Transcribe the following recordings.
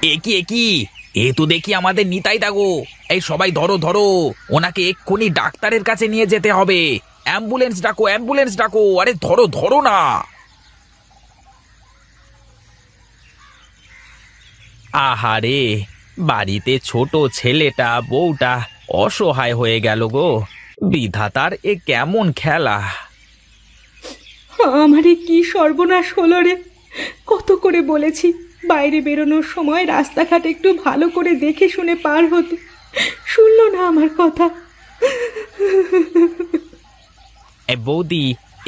এ কি এ তো দেখি আমাদের নিতাই দাগো। এই সবাই ধরো ধরো, ওনাকে এক্ষুনি ডাক্তারের কাছে নিয়ে যেতে হবে। অ্যাম্বুলেন্স ডাকো, অ্যাম্বুলেন্স ডাকো, আরে ধরো ধরো না। আহারে, বাড়িতে ছোট ছেলেটা বউটা অসহায় হয়ে গেল গো। বিধাতার এ কেমন খেলা! আমারে কি সর্বনাশ হলো রে! কত করে বলেছি বাইরে বেরোনোর সময় রাস্তাঘাট একটু ভালো করে দেখে শুনে পার হতে, শুনলো না আমার কথা। বৌদি,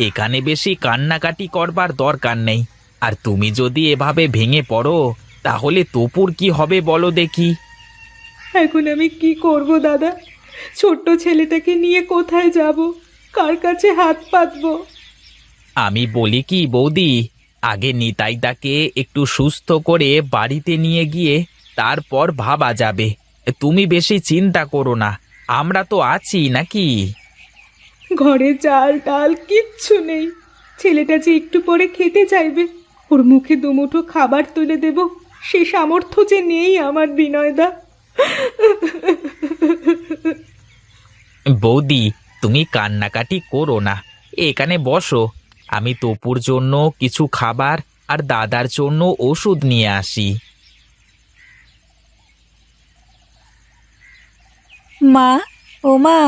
এখানে বেশি কান্নাকাটি করবার দরকার নেই। আর তুমি যদি এভাবে ভেঙে পড়ো তাহলে তপুর কি হবে বলো দেখি। এখন আমি কি করব দাদা? ছোট্ট ছেলেটাকে নিয়ে কোথায় যাব? কার কাছে হাত পাতবো? আমি বলি কি বৌদি, আগে নিতাইদাকে একটু সুস্থ করে বাড়িতে নিয়ে গিয়ে তারপর ভাবা যাবে। তুমি বেশি চিন্তা করো না, আমরা তো আছি নাকি। ঘরে চাল ডাল কিচ্ছু নেই। ছেলেটা যে একটু পরে খেতে চাইবে, ওর মুখে দুমুঠো খাবার তুলে দেব সে সামর্থ্য যে নেই আমার বিনয়দা। বৌদি, তুমি কান্নাকাটি করো না, এখানে বসো। আমি তপুর জন্য কিছু খাবার আর দাদার জন্য ওষুধ নিয়ে আসি। মা, ও মা,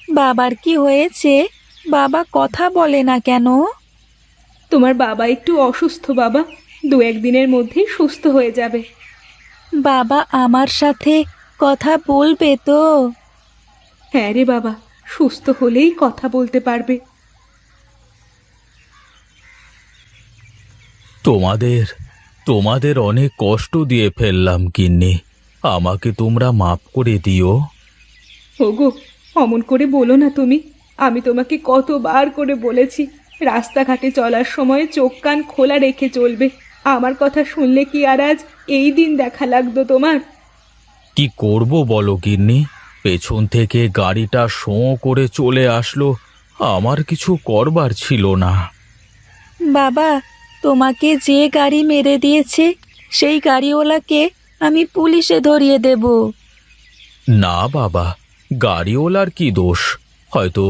বাবার কি হয়েছে? বাবা কথা বলে না কেন? তোমার বাবা একটু অসুস্থ বাবা, দু একদিনের মধ্যেই সুস্থ হয়ে যাবে। বাবা আমার সাথে কথা বলবে তো? হ্যাঁ রে বাবা, সুস্থ হলেই কথা বলতে পারবে। তোমাদের তোমাদের অনেক কষ্ট দিয়ে ফেললাম গিন্নি, আমাকে তোমরা মাফ করে দিও। ওগো, অমন করে বলো না তুমি। আমি তোমাকে কতবার করে বলেছি রাস্তাঘাটে চলার সময় চোখ কান খোলা রেখে চলবে। আমার কথা শুনলে কি আর আজ এই দিন দেখা লাগতো তোমার? কি করব বলো গিন্নি, পেছন থেকে গাড়িটা শোঁ করে চলে আসলো, আমার কিছু করবার ছিল না। বাবা, তোমাকে যে গাড়ি মেরে দিয়েছে সেই গাড়িওয়ালাকে আমি পুলিশে ধরিয়ে দেব। না বাবা, গাড়িওয়ালার কি দোষ? হয়তো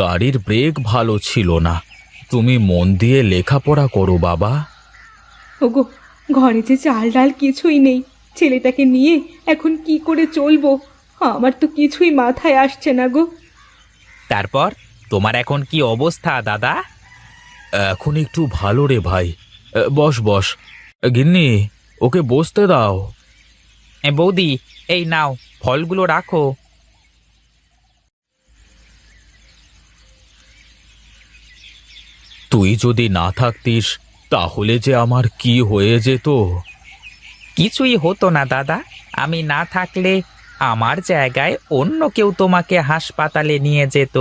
গাড়ির ব্রেক ভালো ছিল না। তুমি মন দিয়ে লেখাপড়া করো বাবা। ওগো, ঘরে যে চাল ডাল কিছুই নেই, ছেলেটাকে নিয়ে এখন কি করে চলবো? আমার তো কিছুই মাথায় আসছে না গো। তারপর তোমার এখন কি অবস্থা দাদা? এখন একটু ভালো রে ভাই। বস বস, গিন্নি ওকে বসতে দাও। বৌদি, এই নাও, ফলগুলো রাখো। তুই যদি না থাকতিস তাহলে যে আমার কি হয়ে যেত। কিছুই হতো না দাদা, আমি না থাকলে আমার জায়গায় অন্য কেউ তোমাকে হাসপাতালে নিয়ে যেত।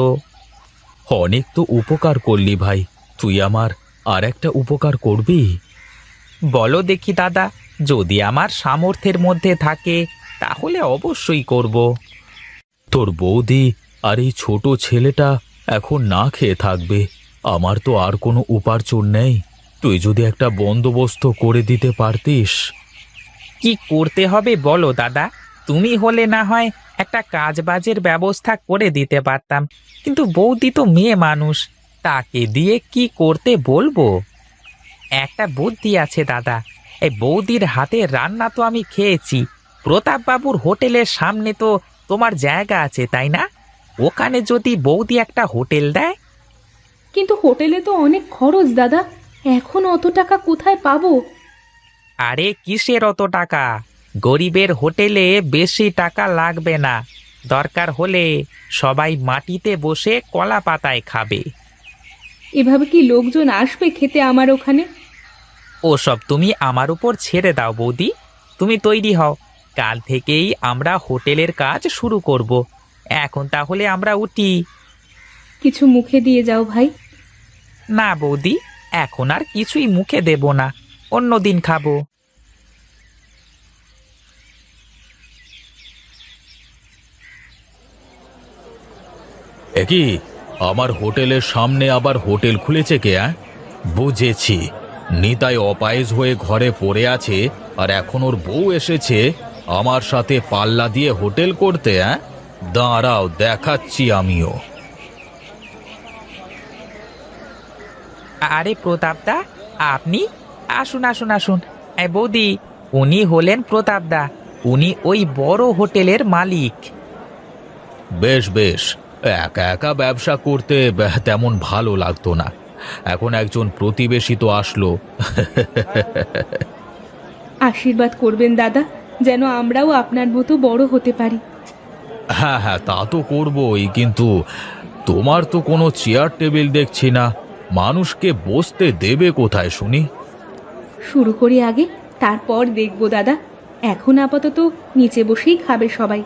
অনেক তো উপকার করলি ভাই, তুই আমার আর একটা উপকার করবি? বলো দেখি দাদা, যদি আমার সামর্থ্যের মধ্যে থাকে তাহলে অবশ্যই করব। তোর বৌদি আর এই ছোট ছেলেটা এখন না খেয়ে থাকবে, আমার তো আর কোনো উপার্জন নেই। তুই যদি একটা বন্দোবস্ত করে দিতে পারতিস। কি করতে হবে বলো দাদা? তুমি হলে না হয় একটা কাজবাজের ব্যবস্থা করে দিতে পারতাম, কিন্তু বৌদি তো মেয়ে মানুষ, তাকে দিয়ে কি করতে বলবো? একটা বুদ্ধি আছে দাদা, এই বৌদির হাতে রান্না তো আমি খেয়েছি। প্রতাপবাবুর হোটেলের সামনে তো তোমার জায়গা আছে তাই না? ওখানে যদি বৌদি একটা হোটেল দেয়। কিন্তু হোটেলে তো অনেক খরচ দাদা, এখন অত টাকা কোথায় পাবো? আরে কিসের অত টাকা? গরিবের হোটেলে বেশি টাকা লাগবে না, দরকার হলে সবাই মাটিতে বসে কলা পাতায় খাবে। এভাবে কি লোকজন আসবে খেতে আমার ওখানে? ওসব তুমি আমার উপর ছেড়ে দাও বৌদি, তুমি তৈরি হও, কাল থেকেই আমরা হোটেলের কাজ শুরু করব। এখন তাহলে আমরা উঠি। কিছু মুখে দিয়ে যাও ভাই। না বৌদি, এখন আর কিছুই মুখে দেব না, অন্য দিন খাবো। কি, আমার হোটেলের সামনে আবার হোটেল খুলেছে কে? বুঝেছি, নিতাই অপায়েজ হয়ে ঘরে পড়ে আছে, আর এখন ওর বউ এসেছে আমার সাথে পাল্লা দিয়ে হোটেল করতে। দাঁড়াও, দেখাচ্ছি আমিও। আরে প্রতাপদা, আপনি আসুন আসুন আসুন। বৌদি, উনি হলেন প্রতাপদা। উনি ওই বড় হোটেলের মালিক। বেশ বেশ, একা একা ব্যবসা করতে তেমন ভালো লাগতো না। এখন একজন প্রতিবেশী তো আসলো। আশীর্বাদ করবেন দাদা, যেন আমরাও আপনার মতো বড় হতে পারি। হ্যাঁ হ্যাঁ, তা তো করবই, কিন্তু তোমার তো কোনো চেয়ার টেবিল দেখছি না। মানুষকে বসতে দেবে কোথায় শুনি? শুরু করি আগে, তারপর দেখব দাদা। এখন আপাতত নিচে বসেই খাবে সবাই।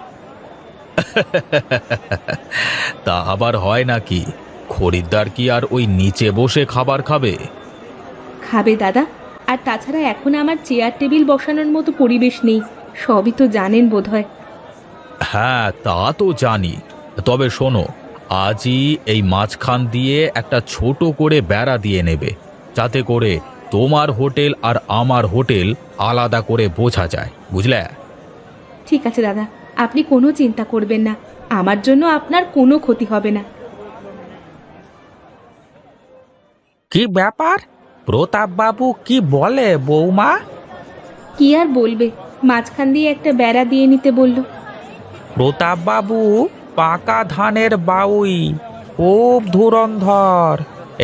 তা আবার হয় নাকি? খরিদ্দার কি আর ওই নিচে বসে খাবার খাবে? খাবে দাদা, আর তাছাড়া এখন আমার চেয়ার টেবিল বসানোর মতো পরিবেশ নেই, সবই তো জানেন বোধহয়। হ্যাঁ, তা তো জানি। তবে শোনো, আজই এই মাঝখান দিয়ে একটা ছোট করে বেড়া দিয়ে নেবে, যাতে করে তোমার হোটেল আর আমার হোটেল আলাদা করে বোঝা যায়, বুঝলে? ঠিক আছে দাদা, আপনি কোনো চিন্তা করবেন না, আমার জন্য আপনার কোনো ক্ষতি হবে না। কি ব্যাপার? প্রতাপ বাবু কি বলে বৌমা? কি আর বলবে, মাঝখান দিয়ে একটা বেড়া দিয়ে নিতে বলল। প্রতাপ বাবু পাকা ধানের বাউই, খুব ধুরন্ধর।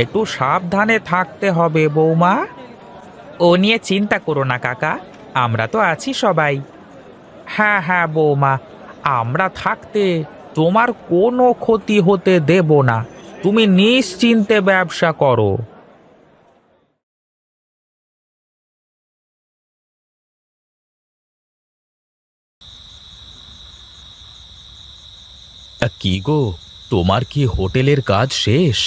একটু সাবধানে থাকতে হবে বৌমা। ও নিয়ে চিন্তা করো না কাকা, আমরা তো আছি সবাই। হ্যাঁ হ্যাঁ বৌমা, আমরা থাকতে তোমার কোনো ক্ষতি হতে দেব না। তুমি নিশ্চিন্তে ব্যবসা করো। কি গো, তোমার কি হোটেলের কাজ শেষ?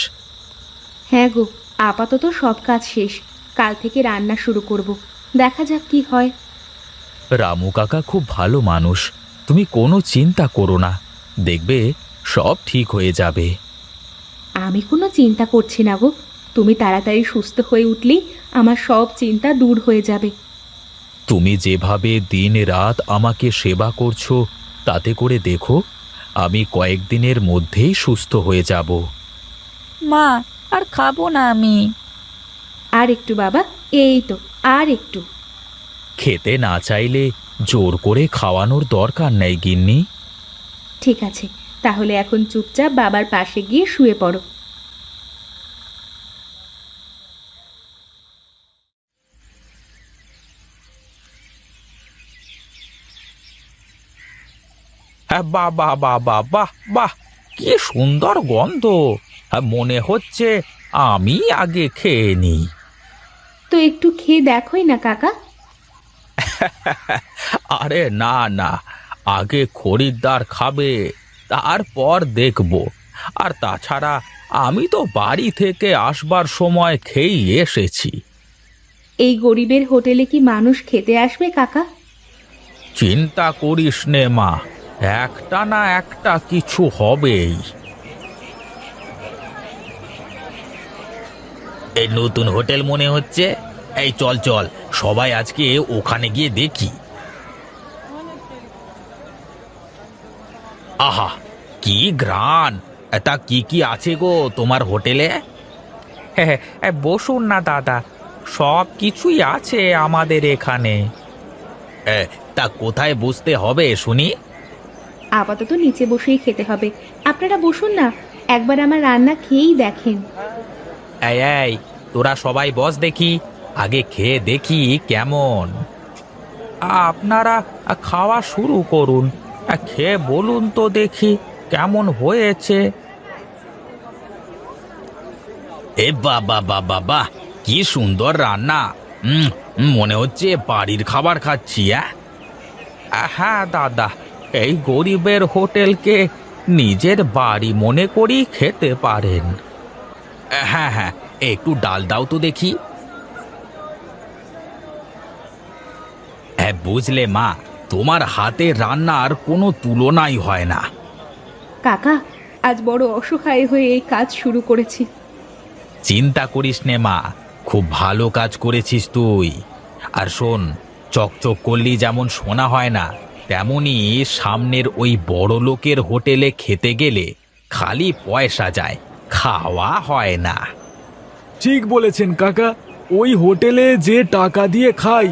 হ্যাঁ গো, আপাতত সব কাজ শেষ, কাল থেকে রান্না শুরু করব, দেখা যাক কি হয়। রামু কাকা খুব ভালো মানুষ, তুমি কোনো চিন্তা করো না, দেখবে সব ঠিক হয়ে যাবে। আমি কোনো চিন্তা করছি না গো, তুমি তাড়াতাড়ি সুস্থ হয়ে উঠলেই আমার সব চিন্তা দূর হয়ে যাবে। তুমি যেভাবে দিন রাত আমাকে সেবা করছো, তাতে করে দেখো আমি কয়েকদিনের মধ্যেই সুস্থ হয়ে যাব। মা, আর খাবো না আমি। আর একটু বাবা, এই তো আর একটু। খেতে না চাইলে জোর করে খাওয়ানোর দরকার নেই গিন্নি। ঠিক আছে, তাহলে এখন চুপচাপ বাবার পাশে গিয়ে শুয়ে পড়ো। হ্যাঁ, বাহ বাহ বাহ বাহ বাহ বাহ, কি সুন্দর গন্ধ। মনে হচ্ছে আমি আগে খেয়ে নিই। তো একটু খেয়ে দেখোই না কাকা। আরে না না, আগে খরিদ্দার খাবে, তারপর দেখব। আর তাছাড়া আমি তো বাড়ি থেকে আসবার সময় খেয়েই এসেছি। এই গরিবের হোটেলে কি মানুষ খেতে আসবে কাকা? চিন্তা করিস নে মা, একটা না একটা কিছু হবেই। এই নতুন হোটেল মনে হচ্ছে। এই চল চল, সবাই আজকে ওখানে গিয়ে দেখি। আহা, কি ঘ্রাণ! তা কি কি আছে গো তোমার হোটেলে? হ্যাঁ, বসুন না দাদা, সব কিছুই আছে আমাদের এখানে। তা কোথায় বসতে হবে শুনি? আপাতত নিচে বসেই খেতে হবে, আপনারা বসুন না, একবার আমার রান্না খেয়েই দেখেন। এই এই, তোরা সবাই বস দেখি, আগে খেয়ে দেখি কেমন। আপনারা খাওয়া শুরু করুন, খেয়ে বলুন তো দেখি কেমন হয়েছে। এ বাবা বাবা বাহ, কি সুন্দর রান্না! মনে হচ্ছে বাড়ির খাবার খাচ্ছি। হ্যাঁ দাদা, এই গরিবের হোটেলকে নিজের বাড়ি মনে করি খেতে পারেন। হ্যাঁ হ্যাঁ, একটু ডাল দাও তো দেখি। হ্যাঁ, বুঝলে মা, তোমার হাতে রান্নার কোনো তুলনাই হয় না। কাকা, আজ বড় অসহায় হয়ে এই কাজ শুরু করেছি। চিন্তা করিস নে মা, খুব ভালো কাজ করেছিস তুই। আর শোন, চকচক করলি যেমন শোনা হয় না, তেমনি সামনের ওই বড় লোকের হোটেলে খেতে গেলে খালি পয়সা যায়, খাওয়া হয় না। ঠিক বলেছেন কাকা, ওই হোটেলে যে টাকা দিয়ে খাই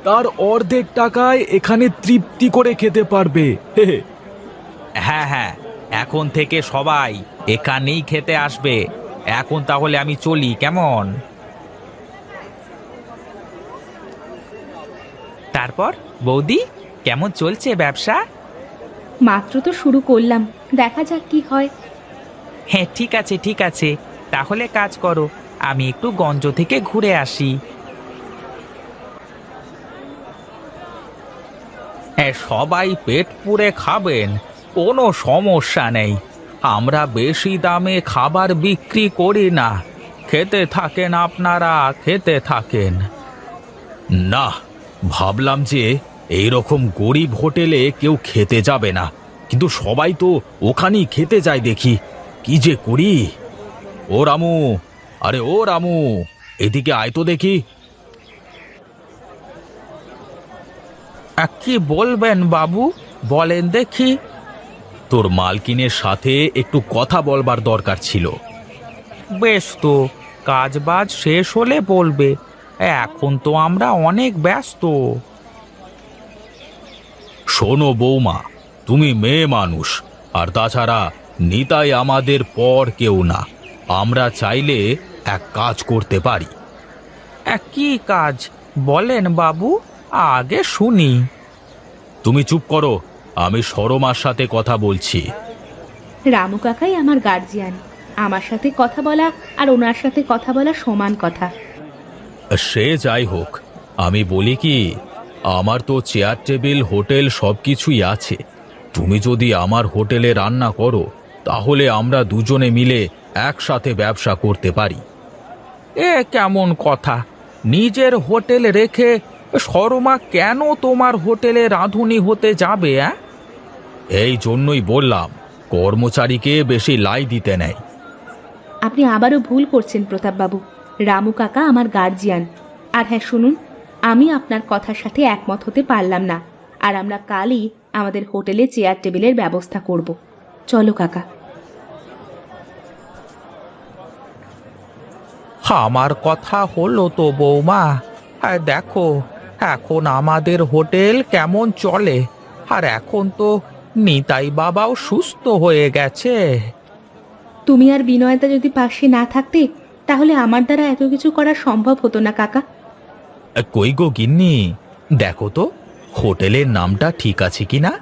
তার অর্ধেক টাকায় এখানে তৃপ্তি করে খেতে পারবে। হে হে। হ্যাঁ হ্যাঁ, এখন থেকে সবাই এখানেই খেতে আসবে। এখন তাহলে আমি চলি, কেমন? তারপর বৌদি, কেমন চলছে ব্যবসা? মাত্র তো শুরু করলাম, দেখা যাক কি হয়। হ্যাঁ ঠিক আছে ঠিক আছে, তাহলে কাজ করো, আমি একটু গঞ্জ থেকে ঘুরে আসি। হ্যাঁ, সবাই পেট পুড়ে খাবেন, কোনো সমস্যা নেই। আমরা বেশি দামে খাবার বিক্রি করি না। খেতে থাকেন আপনারা, খেতে থাকেন। না, ভাবলাম যে এই রকম গরিব হোটেলে কেউ খেতে যাবে না, কিন্তু সবাই তো ওখানেই খেতে যায় দেখি। কি যে করি! ও রামু, আরে ও রামু, এদিকে আয় তো দেখি। কি বলবেন বাবু, বলেন দেখি। তোর মালকিনের সাথে একটু কথা বলবার দরকার ছিল। বেশ তো, কাজ বাজ শেষ হলে বলবে, এখন তো আমরা অনেক ব্যস্ত। শোনো বৌমা, তুমি মেয়ে মানুষ, আর তাছাড়া নিতাই আমাদের পর কেউ না। আমরা চাইলে এক কাজ করতে পারি। কি কাজ বলেন বাবু, আগে শুনি। তুমি চুপ করো, আমি সরমার সাথে কথা বলছি। রামু কাকাই আমার গার্জিয়ান, আমার সাথে কথা বলা আর ওনার সাথে কথা বলা সমান কথা। সে যাই হোক, আমি বলি কি, আমার তো চেয়ার টেবিল হোটেল সব কিছুই আছে। তুমি যদি আমার হোটেলে রান্না করো, তাহলে আমরা দুজনে মিলে একসাথে ব্যবসা করতে পারি। এ কেমন কথা? নিজের হোটেল রেখে শর্মা কেন তোমার হোটেলে রাঁধুনি হতে যাবে? এই জন্যই বললাম, কর্মচারীকে বেশি লাই দিতে নেই। আপনি আবারও ভুল করছেন প্রতাপবাবু, রামু কাকা আমার গার্জিয়ান। আর হ্যাঁ শুনুন, আমি আপনার কথার সাথে একমত হতে পারলাম না, আর আমরা কালই আমাদের হোটেলে চেয়ার টেবিলের ব্যবস্থা করব। চলো কাকা। আমার কথা হলো তো বৌমা, দেখো এখন আমাদের হোটেল কেমন চলে। আর এখন তো নিতাই বাবাও সুস্থ হয়ে গেছে। তুমি আর বিনয়তা যদি পাশে না থাকতে, তাহলে আমার দ্বারা এত কিছু করা সম্ভব হতো না কাকা। কই গো গিন্নি, দেখো তো হোটেলের নামটা ঠিক আছে কিনা।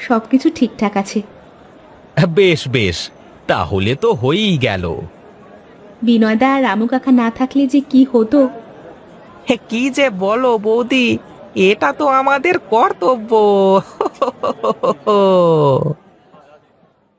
সবকিছু ঠিকঠাক আছে। বেশ বেশ, তাহলে তো হয়েই গেল। বিনয়দা আর রামু কাকা না থাকলে যে কি হতো। কি যে বলো বৌদি, এটা তো আমাদের কর্তব্য।